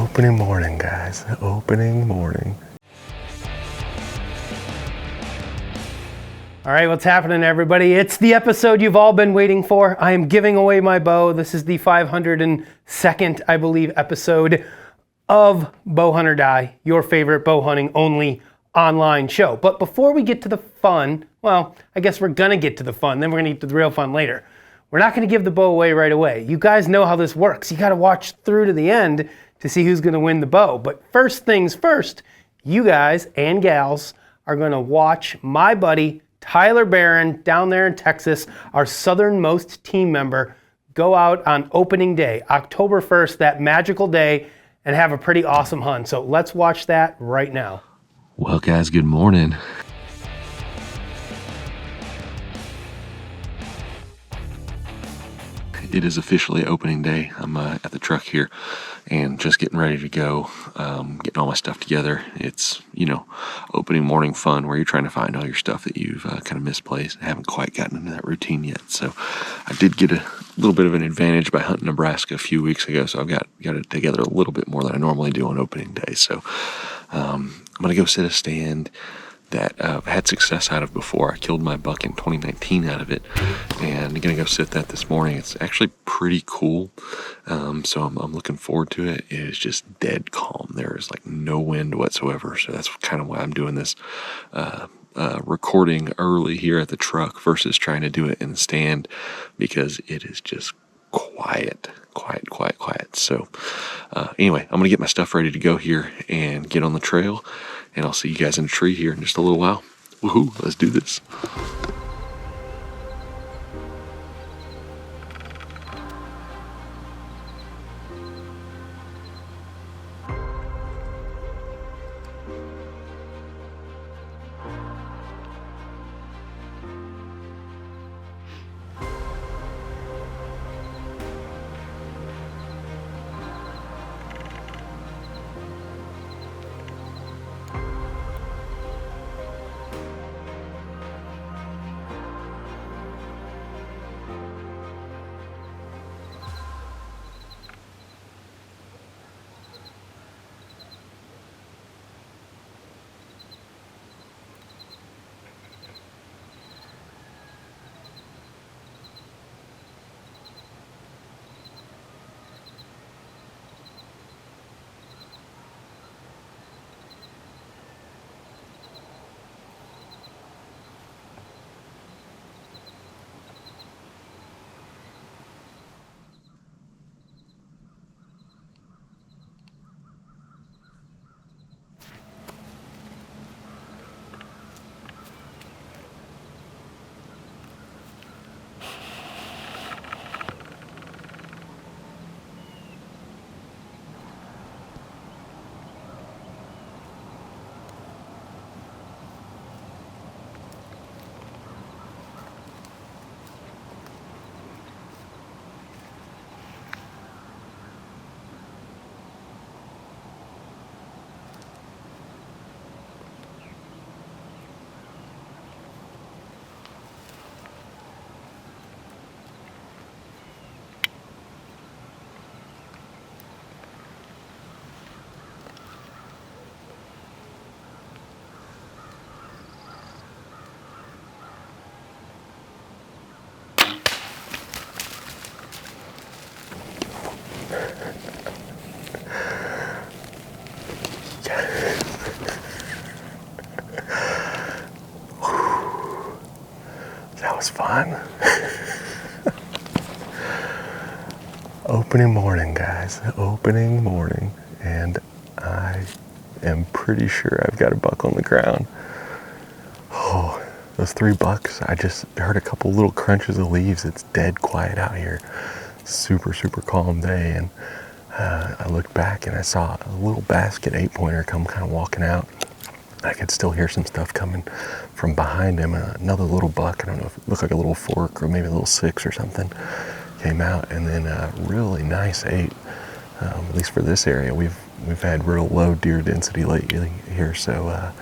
Opening morning, guys. Opening morning. All right, what's happening, everybody? It's the episode you've all been waiting for. I am giving away my bow. This is the 502nd, I believe, episode of Bow Hunter Die, your favorite bow hunting only online show. But before we get to the fun, well, I guess we're gonna get to the fun, then we're gonna get to the real fun later. We're not gonna give the bow away right away. You guys know how this works. You gotta watch through to the end to see who's gonna win the bow. But first things first, you guys and gals are gonna watch my buddy, Tyler Barron, down there in Texas, our southernmost team member, go out on opening day, October 1st, that magical day, and have a pretty awesome hunt. So let's watch that right now. Well, guys, good morning. It is officially opening day. I'm at the truck here and just getting ready to go, getting all my stuff together. It's, opening morning fun where you're trying to find all your stuff that you've kind of misplaced. I haven't quite gotten into that routine yet. So I did get a little bit of an advantage by hunting Nebraska a few weeks ago. So I've got it together a little bit more than I normally do on opening day. So I'm going to go set a stand that I've had success out of before. I killed my buck in 2019 out of it, and I'm gonna go sit that this morning. It's actually pretty cool, so I'm looking forward to it. It is just dead calm. There is like no wind whatsoever, so that's kind of why I'm doing this recording early here at the truck versus trying to do it in the stand, because it is just quiet. So anyway, I'm gonna get my stuff ready to go here and get on the trail, and I'll see you guys in the tree here in just a little while. Woohoo, let's do this. That was fun. Opening morning, guys. Opening morning. And I am pretty sure I've got a buck on the ground. Oh, those 3 bucks, I just heard a couple little crunches of leaves. It's dead quiet out here. Super calm day. And I looked back and I saw a little basket 8-pointer come kind of walking out. I could still hear some stuff coming from behind him. Another little buck, I don't know if it looked like a little fork or maybe a little 6 or something, came out. And then a really nice 8, at least for this area. We've had real low deer density lately here, so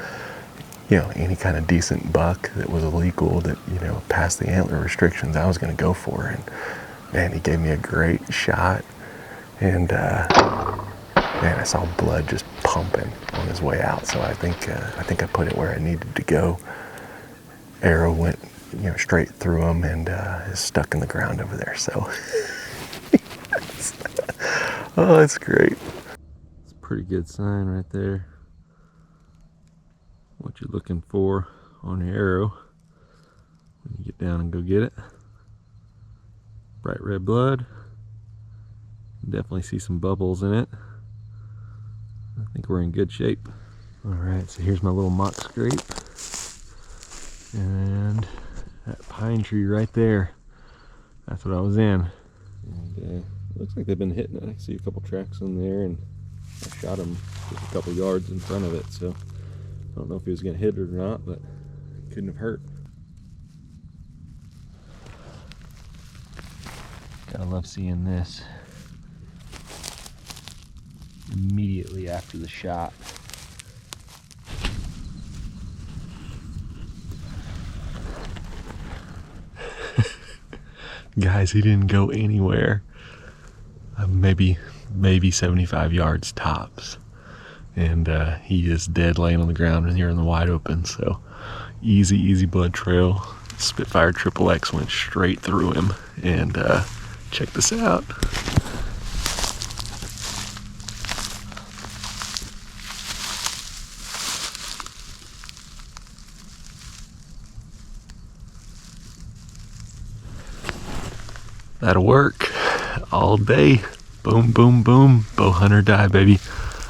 any kind of decent buck that was legal that passed the antler restrictions, I was going to go for. And man, he gave me a great shot, and Man, I saw blood just pumping on his way out, so I think I put it where I needed to go. Arrow went, straight through him and is stuck in the ground over there. So, oh, that's great. It's a pretty good sign right there. What you're looking for on your arrow when you get down and go get it. Bright red blood. Definitely see some bubbles in it. I think we're in good shape. All right, so here's my little mock scrape. And that pine tree right there, that's what I was in. And looks like they've been hitting it. I see a couple tracks in there, and I shot him just a couple yards in front of it, so I don't know if he was gonna hit it or not, but it couldn't have hurt. Gotta love seeing this immediately after the shot. Guys, he didn't go anywhere. Maybe 75 yards tops. And he is dead laying on the ground and here in the wide open. So easy blood trail. Spitfire XXX went straight through him. And check this out. That'll work all day. Boom, boom, boom. Bow hunter die, baby.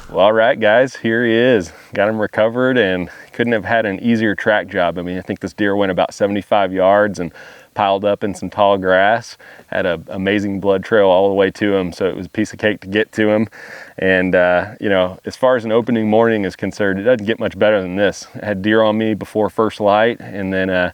Well, all right, guys, here he is. Got him recovered and couldn't have had an easier track job. I mean, I think this deer went about 75 yards and piled up in some tall grass. Had an amazing blood trail all the way to him, so it was a piece of cake to get to him. And, as far as an opening morning is concerned, it doesn't get much better than this. I had deer on me before first light, and then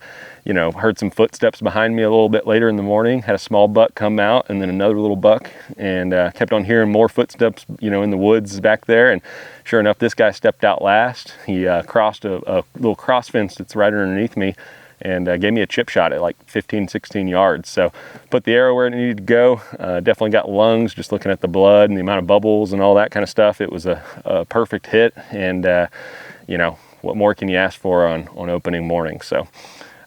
heard some footsteps behind me a little bit later in the morning, had a small buck come out and then another little buck, and kept on hearing more footsteps, in the woods back there. And sure enough, this guy stepped out last. He crossed a little cross fence that's right underneath me and gave me a chip shot at like 15, 16 yards. So put the arrow where it needed to go. Definitely got lungs just looking at the blood and the amount of bubbles and all that kind of stuff. It was a perfect hit, and what more can you ask for on opening morning? So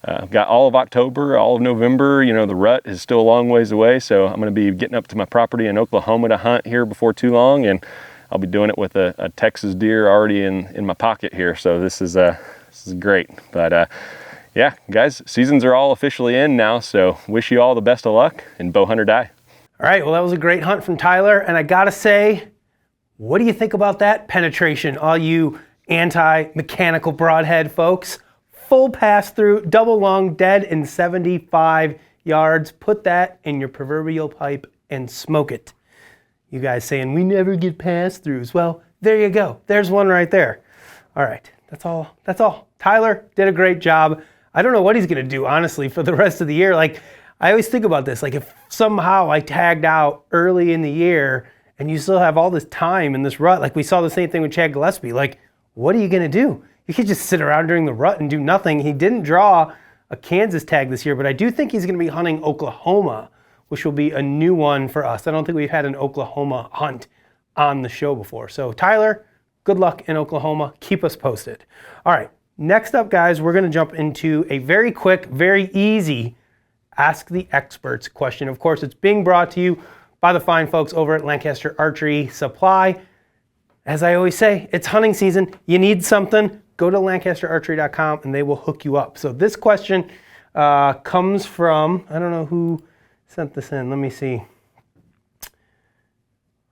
I've got all of October, all of November. The rut is still a long ways away, so I'm going to be getting up to my property in Oklahoma to hunt here before too long, and I'll be doing it with a Texas deer already in my pocket here. So this is great. But yeah, guys, seasons are all officially in now, so wish you all the best of luck, and bow hunter die. All right, well, that was a great hunt from Tyler, and I gotta say, what do you think about that penetration, all you anti-mechanical broadhead folks? Full pass through, double lung, dead in 75 yards. Put that in your proverbial pipe and smoke it. You guys saying we never get pass throughs. Well, there you go. There's one right there. All right, that's all. Tyler did a great job. I don't know what he's gonna do, honestly, for the rest of the year. Like, I always think about this, like if somehow I tagged out early in the year and you still have all this time in this rut, like we saw the same thing with Chad Gillespie, like what are you gonna do? You could just sit around during the rut and do nothing. He didn't draw a Kansas tag this year, but I do think he's gonna be hunting Oklahoma, which will be a new one for us. I don't think we've had an Oklahoma hunt on the show before. So Tyler, good luck in Oklahoma. Keep us posted. All right, next up, guys, we're gonna jump into a very quick, very easy Ask the Experts question. Of course, it's being brought to you by the fine folks over at Lancaster Archery Supply. As I always say, it's hunting season. You need something, go to lancasterarchery.com and they will hook you up. So this question comes from, I don't know who sent this in. Let me see.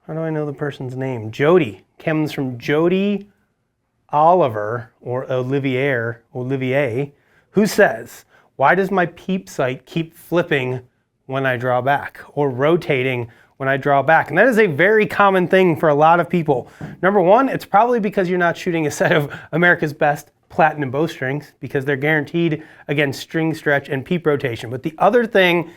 How do I know the person's name? Jody. Comes from Jody Oliver, or Olivier, who says, why does my peep sight keep flipping when I draw back, or rotating when I draw back? And that is a very common thing for a lot of people. Number one, it's probably because you're not shooting a set of America's best platinum bowstrings, because they're guaranteed against string stretch and peep rotation. But the other thing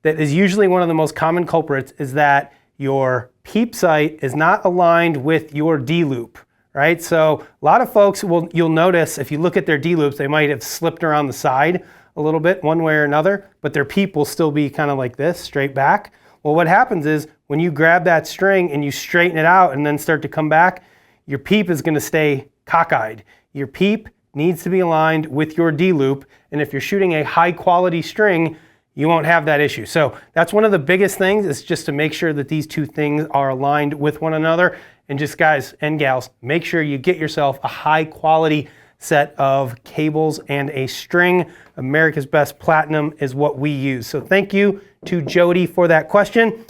that is usually one of the most common culprits is that your peep sight is not aligned with your D-loop, right? So a lot of folks you'll notice if you look at their D-loops, they might have slipped around the side a little bit one way or another, but their peep will still be kind of like this, straight back. Well, what happens is when you grab that string and you straighten it out and then start to come back, your peep is going to stay cockeyed. Your peep needs to be aligned with your D-loop, and if you're shooting a high quality string, you won't have that issue. So that's one of the biggest things, is just to make sure that these two things are aligned with one another. And just, guys and gals, make sure you get yourself a high quality set of cables and a string. America's Best Platinum is what we use. So thank you to Jody for that question.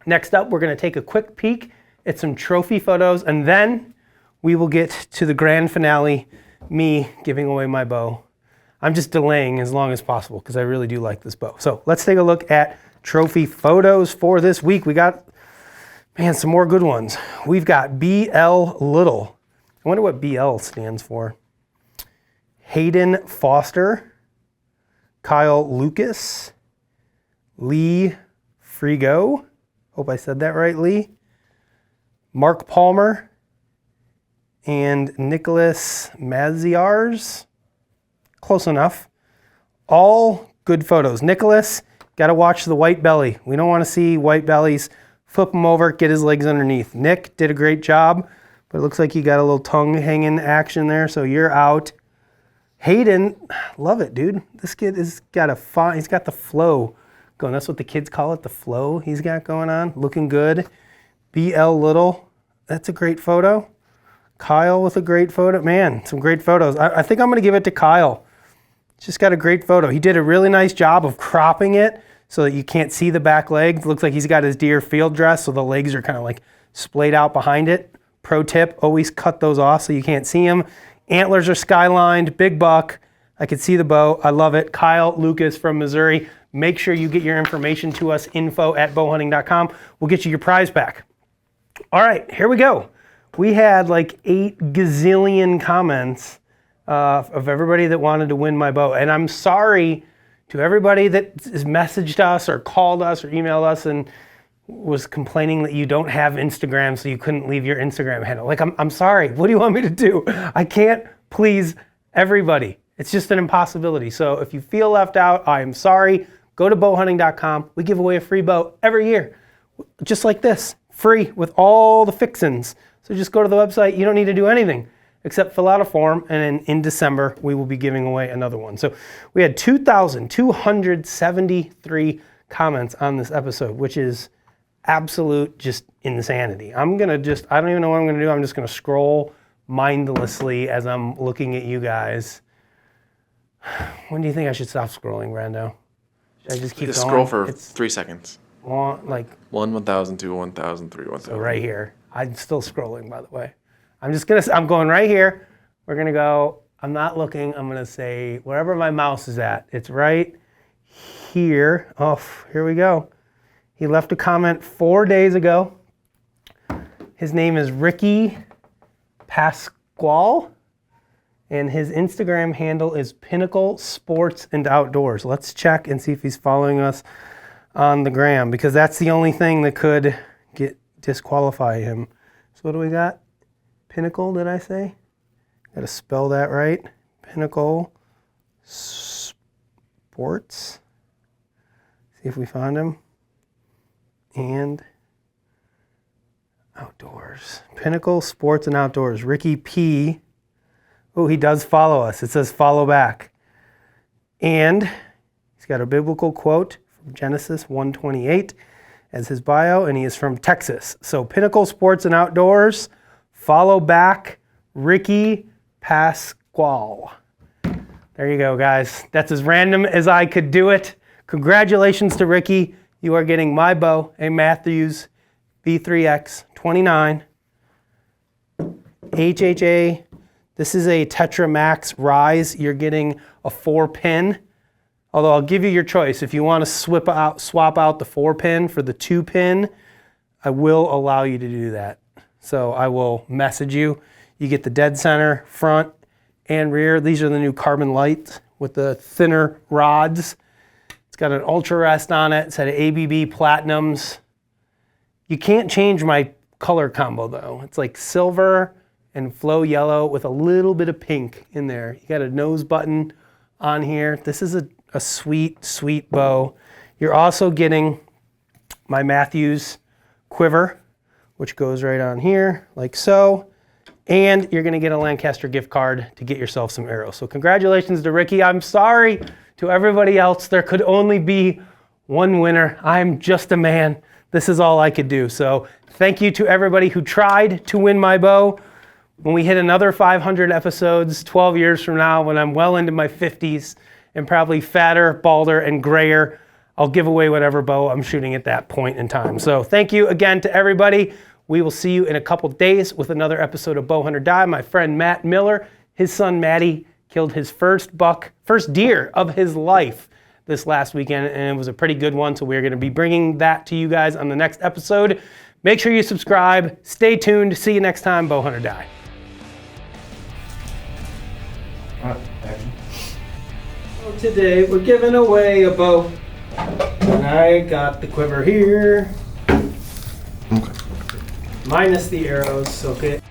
Next up, we're going to take a quick peek at some trophy photos, and then we will get to the grand finale, me giving away my bow. I'm just delaying as long as possible because I really do like this bow. So let's take a look at trophy photos for this week. We got, man, some more good ones. We've got BL Little. I wonder what BL stands for. Hayden Foster, Kyle Lucas, Lee Frigo. Hope I said that right, Lee. Mark Palmer, and Nicholas Maziars. Close enough. All good photos. Nicholas, got to watch the white belly. We don't want to see white bellies. Flip him over, get his legs underneath. Nick did a great job, but it looks like you got a little tongue hanging action there, so you're out. Hayden, love it, dude. This kid has got he's got the flow going. That's what the kids call it, the flow he's got going on. Looking good. BL Little, that's a great photo. Kyle with a great photo. Man, some great photos. I think I'm going to give it to Kyle. Just got a great photo. He did a really nice job of cropping it so that you can't see the back legs. Looks like he's got his deer field dress, so the legs are kind of like splayed out behind it. Pro tip, always cut those off so you can't see them. Antlers are skylined, big buck. I can see the bow. I love it. Kyle Lucas from Missouri. Make sure you get your information to us, info@bowhunting.com. We'll get you your prize back. All right, here we go. We had like 8 gazillion comments of everybody that wanted to win my bow. And I'm sorry to everybody that has messaged us or called us or emailed us and was complaining that you don't have Instagram, so you couldn't leave your Instagram handle. Like, I'm sorry. What do you want me to do? I can't please everybody. It's just an impossibility. So if you feel left out, I am sorry. Go to bowhunting.com. We give away a free bow every year, just like this, free with all the fixins. So just go to the website. You don't need to do anything except fill out a form, and then in December, we will be giving away another one. So we had 2,273 comments on this episode, which is absolute just insanity. I don't even know what I'm gonna do. I'm just gonna scroll mindlessly as I'm looking at you guys. When do you think I should stop scrolling, Brando? Should I just keep going? Scroll for 3 seconds. Like 1, 1,000, 2, 1,000, 3, 1,000. So right here. I'm still scrolling, by the way. I'm going right here. We're gonna go, I'm not looking, I'm gonna say wherever my mouse is at. It's right here. Oh, here we go. He left a comment 4 days ago. His name is Ricky Pasquale, and his Instagram handle is Pinnacle Sports and Outdoors. Let's check and see if he's following us on the gram, because that's the only thing that could disqualify him. So what do we got? Pinnacle, did I say? Got to spell that right. Pinnacle Sports. See if we found him. And Outdoors. Pinnacle Sports and Outdoors. Ricky P. Oh, he does follow us. It says follow back. And he's got a biblical quote from Genesis 1:28 as his bio, and he is from Texas. So Pinnacle Sports and Outdoors, follow back Ricky Pasquale. There you go, guys. That's as random as I could do it. Congratulations to Ricky. You are getting my bow, a Matthews V3X 29 HHA. This is a Tetra Max Rise. You're getting a 4-pin. Although I'll give you your choice. If you want to swap out the 4-pin for the 2-pin, I will allow you to do that. So I will message you. You get the dead center, front, and rear. These are the new carbon lights with the thinner rods. It's got an ultra rest on it. It's had ABB Platinums. You can't change my color combo though. It's like silver and flow yellow with a little bit of pink in there. You got a nose button on here. This is a sweet, sweet bow. You're also getting my Matthews quiver, which goes right on here, like so. And you're gonna get a Lancaster gift card to get yourself some arrows. So congratulations to Ricky. I'm sorry to everybody else. There could only be one winner. I'm just a man. This is all I could do. So thank you to everybody who tried to win my bow. When we hit another 500 episodes, 12 years from now, when I'm well into my 50s and probably fatter, balder, and grayer, I'll give away whatever bow I'm shooting at that point in time. So thank you again to everybody. We will see you in a couple days with another episode of Bow Hunter Die. My friend Matt Miller, his son Matty, killed his first deer of his life this last weekend, and it was a pretty good one, so we're going to be bringing that to you guys on the next episode. Make sure you subscribe. Stay tuned. See you next time. Bow Hunter Die. So today we're giving away a bow, and I got the quiver here. Minus the arrows, okay.